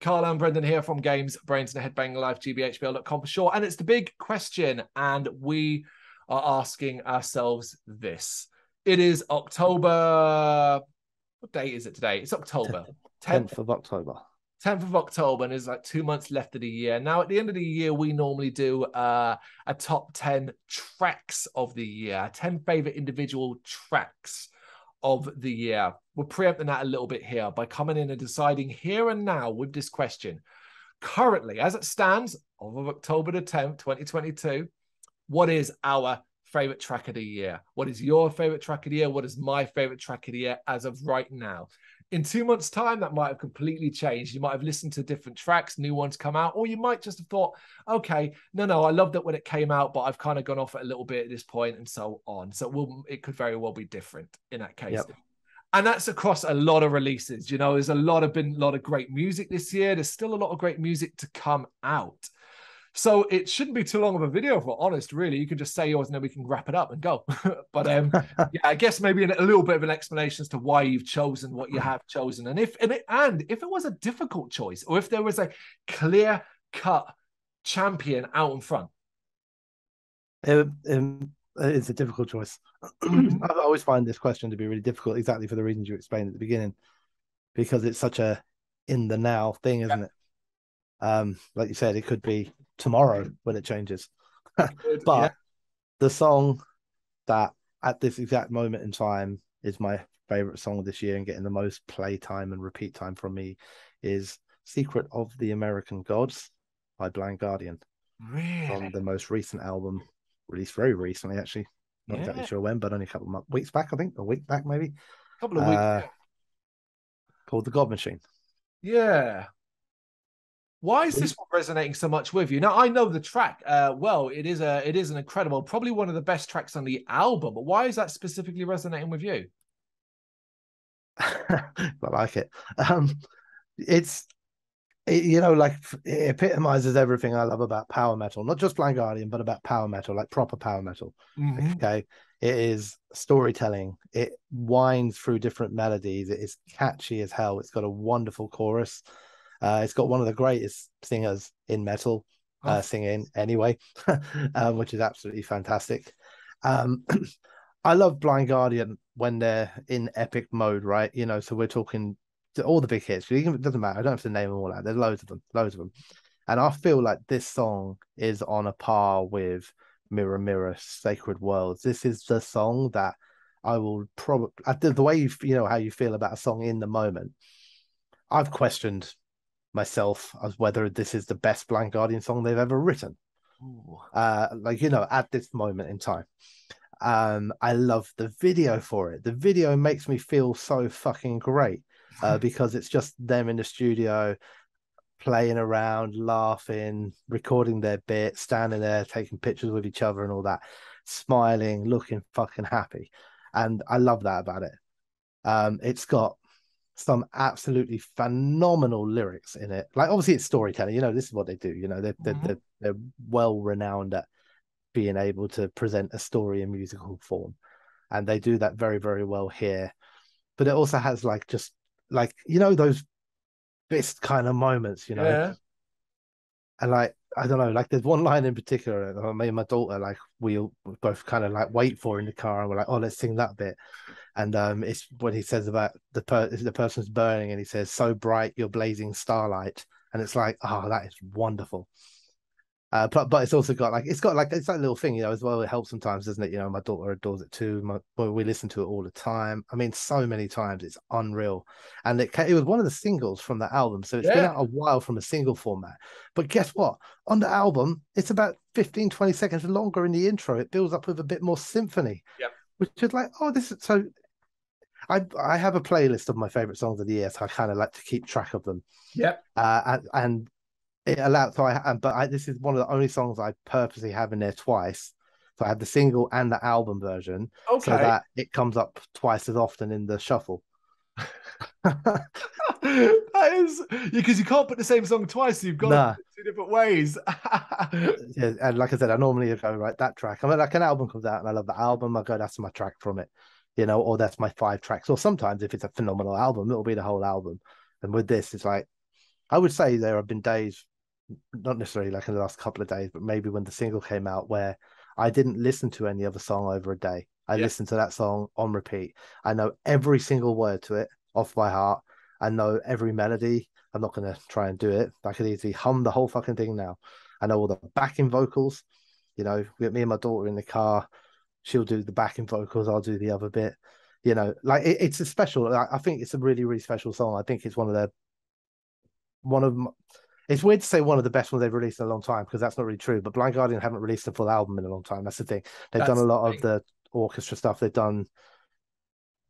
Carl and Brendan here from Games, Brains and a Head-Banging Life, gbhbl.com for sure. And it's the big question, and we are asking ourselves this. It is October. What date is it today? It's October. 10th of October. 10th of October, and there's like 2 months left of the year. Now, at the end of the year, we normally do a top 10 tracks of the year, 10 favorite individual tracks of the year. We're preempting that a little bit here by coming in and deciding here and now with this question. Currently, as it stands, of October the 10th, 2022, what is our favorite track of the year? What is your favorite track of the year? What is my favorite track of the year as of right now? In 2 months' time, that might have completely changed. You might have listened to different tracks, new ones come out, or you might just have thought, okay, no, I loved it when it came out, but I've kind of gone off it a little bit at this point and so on. So it could very well be different in that case. Yep. And that's across a lot of releases. You know, there's been a lot of great music this year. There's still a lot of great music to come out. So it shouldn't be too long of a video, if we're honest, really. You can just say yours and then we can wrap it up and go. But yeah, I guess maybe a little bit of an explanation as to why you've chosen what you have chosen. And if it was a difficult choice, or if there was a clear-cut champion out in front. It's a difficult choice. I always find this question to be really difficult, exactly for the reasons you explained at the beginning, because it's such a in the now thing, isn't it? Like you said, it could be tomorrow when it changes. But the song that at this exact moment in time is my favorite song of this year and getting the most play time and repeat time from me is Secret of the American Gods by Blind Guardian. Really? From the most recent album, released very recently, actually. Not exactly sure when, but only a couple of weeks back, I think. A week back, maybe. A couple of weeks. Called The God Machine. Yeah. Why is this one resonating so much with you? Now, I know the track well. It is an incredible, probably one of the best tracks on the album. But why is that specifically resonating with you? I like it. It epitomizes everything I love about power metal. Not just Blind Guardian, but about power metal, like proper power metal. Mm-hmm. Okay, it is storytelling. It winds through different melodies. It is catchy as hell. It's got a wonderful chorus. It's got one of the greatest singers in metal singing anyway, which is absolutely fantastic. I love Blind Guardian when they're in epic mode, right? You know, so we're talking all the big hits. It doesn't matter. I don't have to name them all out. There's loads of them. And I feel like this song is on a par with Mirror, Mirror, Sacred Worlds. This is the song that I will probably, the way you know how you feel about a song in the moment. I've questioned myself as whether this is the best Blind Guardian song they've ever written. At this moment in time. I love the video for it. The video makes me feel so fucking great because it's just them in the studio playing around, laughing, recording their bit, standing there taking pictures with each other and all that, smiling, looking fucking happy. And I love that about it. It's got some absolutely phenomenal lyrics in it. Like, obviously it's storytelling, you know, this is what they do, you know, they're well renowned at being able to present a story in musical form, and they do that very, very well here. But it also has those fist kind of moments, you know. And I don't know, there's one line in particular, me and my daughter, we both kind of wait for in the car, and we're like, oh, let's sing that bit. And it's what he says about the person's burning, and he says, so bright you're blazing starlight, and it's like, oh, that is wonderful. But it's also got it's that little thing, you know, as well. It helps sometimes, doesn't it? You know, my daughter adores it too. We listen to it all the time. I mean, so many times, it's unreal. And it was one of the singles from the album, so it's been out a while from a single format. But guess what? On the album, it's about 15, 20 seconds longer in the intro. It builds up with a bit more symphony, which is this is so. I have a playlist of my favorite songs of the year, so I kind of like to keep track of them. And it allowed, this is one of the only songs I purposely have in there twice. So I have the single and the album version, so that it comes up twice as often in the shuffle. That is because you can't put the same song twice. So you've got two different ways. Yeah, and like I said, I normally go right that track. I mean, an album comes out and I love the album, I go, that's my track from it, you know, or that's my 5 tracks. Or sometimes if it's a phenomenal album, it'll be the whole album. And with this, it's like I would say there have been days, not necessarily like in the last couple of days, but maybe when the single came out, where I didn't listen to any other song over a day. I Yeah, listened to that song on repeat. I know every single word to it off by heart. I know every melody. I'm not going to try and do it. I could easily hum the whole fucking thing now. I know all the backing vocals. You know, with me and my daughter in the car, she'll do the backing vocals, I'll do the other bit. You know, like it's a special. I think it's a really, really special song. I think it's one of it's weird to say one of the best ones they've released in a long time, because that's not really true. But Blind Guardian haven't released a full album in a long time. That's the thing. They've done that's a the lot of thing. the orchestra stuff. They've done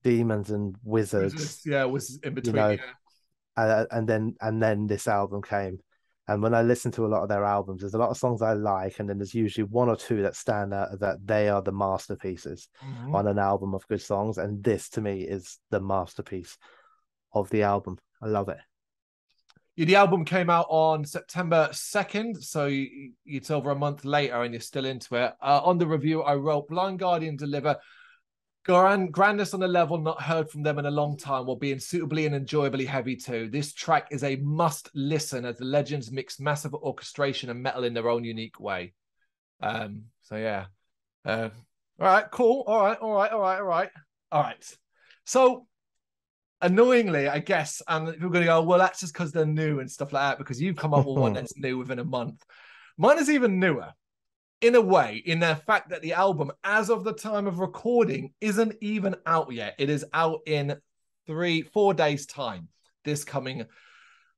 Demons and Wizards, Yeah, was in you between. know, Yeah, and then this album came. And when I listen to a lot of their albums, there's a lot of songs I like, and then there's usually one or two that stand out that they are the masterpieces mm-hmm. on an album of good songs. And this to me is the masterpiece of the album. I love it. Yeah, the album came out on September 2nd, so it's over a month later and you're still into it. On the review, I wrote, Blind Guardian deliver grandness on a level not heard from them in a long time, while being suitably and enjoyably heavy too. This track is a must listen, as the legends mix massive orchestration and metal in their own unique way. So yeah. All right, cool. All right. So annoyingly, I guess, and people are going to go, well, that's just because they're new and stuff like that, because you've come up with one that's new within a month. Mine is even newer, in a way, in the fact that the album, as of the time of recording, isn't even out yet. It is out in 4 days' time, this coming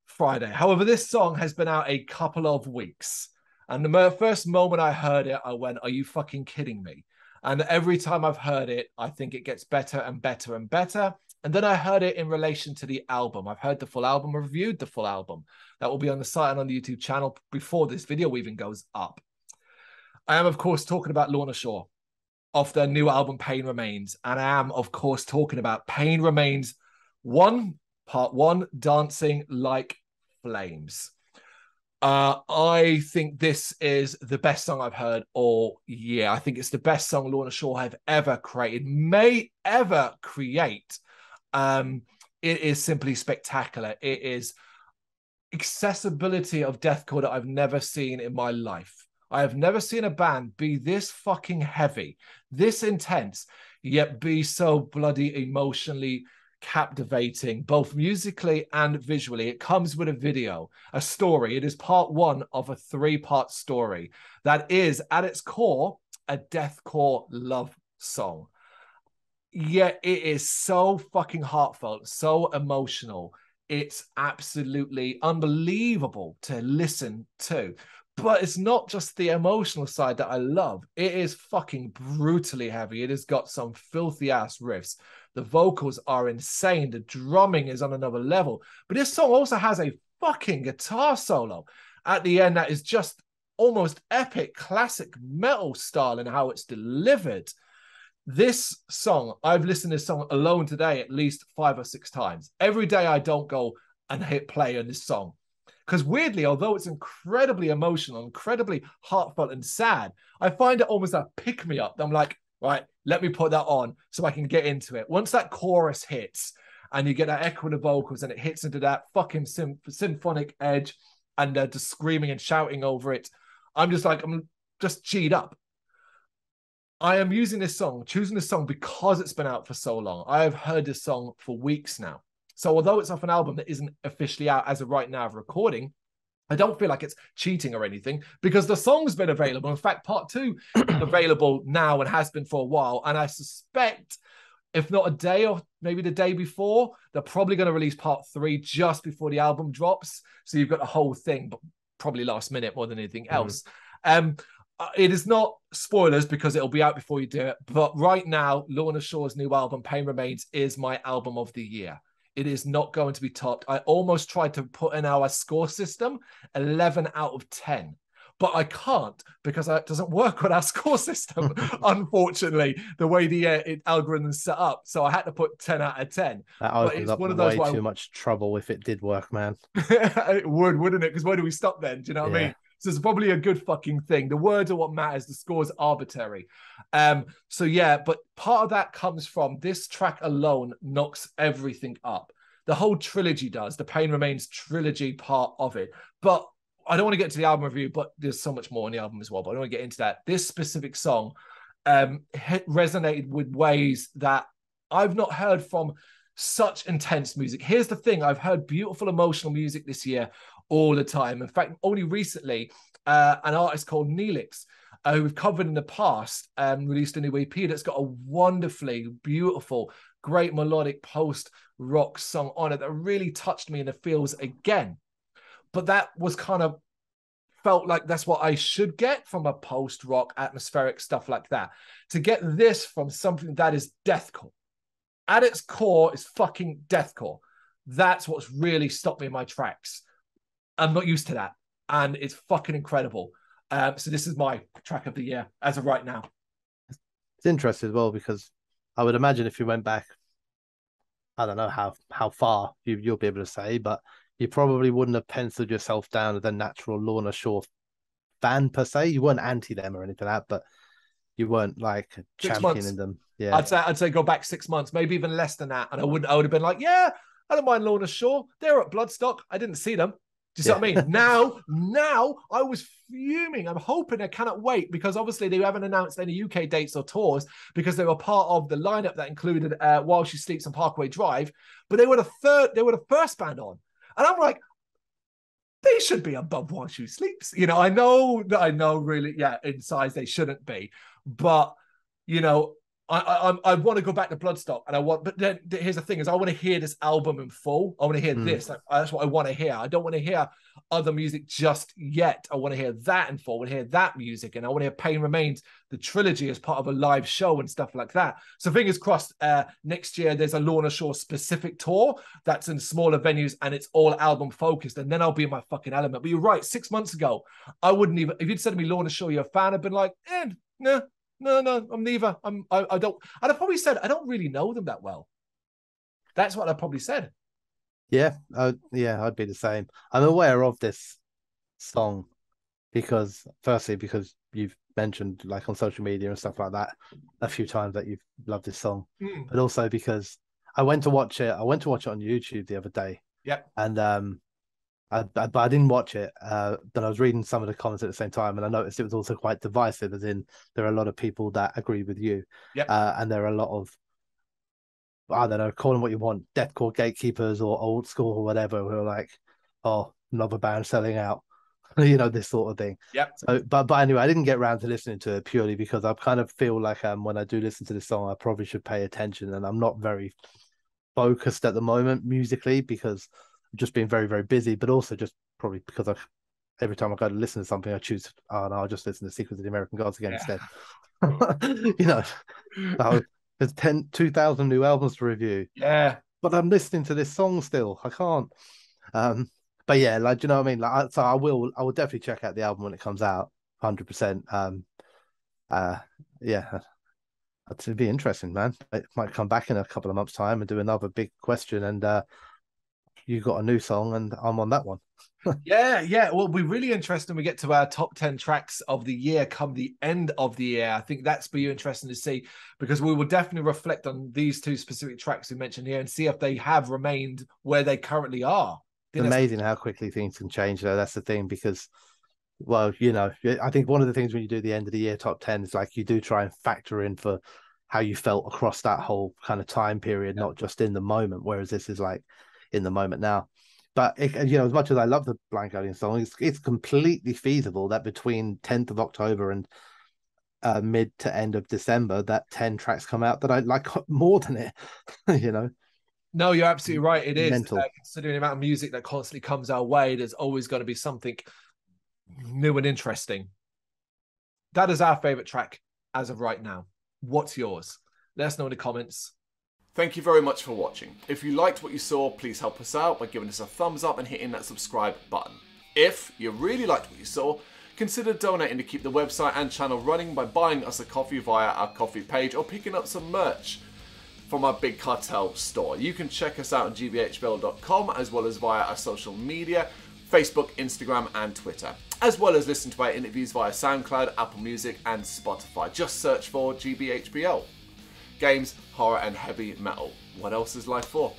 Friday. However, this song has been out a couple of weeks. And the first moment I heard it, I went, are you fucking kidding me? And every time I've heard it, I think it gets better and better and better. And then I heard it in relation to the album. I've heard the full album, reviewed the full album. That will be on the site and on the YouTube channel before this video even goes up. I am, of course, talking about Lorna Shore off their new album, Pain Remains. And I am, of course, talking about Pain Remains 1, Part 1, Dancing Like Flames. I think this is the best song I've heard all year. I think it's the best song Lorna Shore have ever created, may ever create. It is simply spectacular. It is accessibility of deathcore that I've never seen in my life. I have never seen a band be this fucking heavy, this intense, yet be so bloody emotionally captivating, both musically and visually. It comes with a video, a story. It is part 1 of a 3-part story that is, at its core, a deathcore love song. Yet it is so fucking heartfelt, so emotional. It's absolutely unbelievable to listen to. But it's not just the emotional side that I love. It is fucking brutally heavy. It has got some filthy ass riffs. The vocals are insane. The drumming is on another level. But this song also has a fucking guitar solo at the end that is just almost epic, classic metal style in how it's delivered. This song, I've listened to this song alone today at least 5 or 6 times. Every day I don't go and hit play on this song. Because weirdly, although it's incredibly emotional, incredibly heartfelt and sad, I find it almost a pick-me-up. I'm like, right, let me put that on so I can get into it. Once that chorus hits and you get that echo of the vocals and it hits into that fucking symphonic edge and just screaming and shouting over it, I'm just G'd up. I am choosing this song because it's been out for so long. I have heard this song for weeks now. So although it's off an album that isn't officially out as of right now of recording, I don't feel like it's cheating or anything, because the song's been available. In fact, part 2 is available now and has been for a while. And I suspect, if not a day or maybe the day before, they're probably going to release part 3 just before the album drops. So you've got the whole thing, but probably last minute more than anything else. It is not spoilers because it'll be out before you do it. But right now, Lorna Shore's new album, Pain Remains, is my album of the year. It is not going to be topped. I almost tried to put in our score system 11 out of 10, but I can't because it doesn't work on our score system, unfortunately, the way the algorithm's set up. So I had to put 10 out of 10. That But opens it's up one of those way too much trouble if it did work, man. It would, wouldn't it? Because where do we stop then? Do you know what I Yeah. mean? So it's probably a good fucking thing. The words are what matters. The score's arbitrary. So yeah, but part of that comes from this track alone knocks everything up. The whole trilogy does. The Pain Remains trilogy part of it. But I don't want to get to the album review, but there's so much more in the album as well. But I don't want to get into that. This specific song resonated with ways that I've not heard from such intense music. Here's the thing. I've heard beautiful, emotional music this year all the time. In fact, only recently, an artist called Neelix, who we've covered in the past, released a new EP that's got a wonderfully beautiful, great melodic post-rock song on it that really touched me in the feels again. But that was kind of felt like that's what I should get from a post-rock atmospheric stuff like that. To get this from something that is deathcore. At its core is fucking deathcore. That's what's really stopped me in my tracks. I'm not used to that. And it's fucking incredible. So this is my track of the year as of right now. It's interesting as well, because I would imagine if you went back, I don't know how far you'll be able to say, but you probably wouldn't have penciled yourself down as a natural Lorna Shore fan per se. You weren't anti them or anything like that, but you weren't like championing them. Yeah, I'd say go back 6 months, maybe even less than that, and I would have been like, yeah, I don't mind Lorna Shore. They're at Bloodstock. I didn't see them. Do you see what I mean? Now I was fuming. I'm hoping, I cannot wait, because obviously they haven't announced any UK dates or tours because they were part of the lineup that included While She Sleeps on Parkway Drive, but they were the first band on. And I'm like, they should be above While She Sleeps. You know, I know really, yeah, in size they shouldn't be. But, you know, I want to go back to Bloodstock, and but then here's the thing: is I want to hear this album in full. I want to hear this. That's what I want to hear. I don't want to hear other music just yet. I want to hear that in full. I want to hear that music, and I want to hear Pain Remains, the trilogy, as part of a live show and stuff like that. So fingers crossed. Next year there's a Lorna Shore specific tour that's in smaller venues, and it's all album focused, and then I'll be in my fucking element. But you're right. 6 months ago, I wouldn't even, if you'd said to me, Lorna Shore, you're a fan, I'd been like, no. No, I'm neither. I don't. And I probably said I don't really know them that well. That's what I probably said. Yeah, I'd be the same. I'm aware of this song because you've mentioned, like, on social media and stuff like that a few times that you've loved this song, but also because I went to watch it. I went to watch it on YouTube the other day. Yeah, and but I didn't watch it. Then I was reading some of the comments at the same time, and I noticed it was also quite divisive, as in there are a lot of people that agree with you. Yeah. And there are a lot of, I don't know, call them what you want, deathcore gatekeepers or old school or whatever, who are like, oh, another band selling out, you know, this sort of thing. Yeah. So, but anyway, I didn't get around to listening to it purely because I kind of feel like when I do listen to this song, I probably should pay attention, and I'm not very focused at the moment musically because just being very, very busy, but also just probably because every time I go to listen to something, I choose, oh no, I'll just listen to Secrets of the American Gods again instead. You know, so there's 2,000 new albums to review. Yeah. But I'm listening to this song still. I can't. But yeah, like, do you know what I mean? Like, so I will definitely check out the album when it comes out, 100%. Yeah. It'd be interesting, man. It might come back in a couple of months' time and do another big question, and you got a new song and I'm on that one. Yeah. Well, we're really interested when we get to our top 10 tracks of the year come the end of the year. I think that's for you interesting to see, because we will definitely reflect on these two specific tracks we mentioned here and see if they have remained where they currently are. It's amazing how quickly things can change, though. That's the thing, because, well, you know, I think one of the things when you do the end of the year top 10 is like you do try and factor in for how you felt across that whole kind of time period, not just in the moment, whereas this is like in the moment now. But you know, as much as I love the Blind Guardian song, it's completely feasible that between 10th of October and mid to end of December, that 10 tracks come out that I like more than it. You know. No, you're absolutely right. It is considering the amount of music that constantly comes our way. There's always going to be something new and interesting. That is our favorite track as of right now. What's yours? Let us know in the comments. Thank you very much for watching. If you liked what you saw, please help us out by giving us a thumbs up and hitting that subscribe button. If you really liked what you saw, consider donating to keep the website and channel running by buying us a coffee via our coffee page or picking up some merch from our Big Cartel store. You can check us out on gbhbl.com as well as via our social media, Facebook, Instagram and Twitter, as well as listen to our interviews via SoundCloud, Apple Music and Spotify. Just search for GBHBL. Games, horror and heavy metal. What else is life for?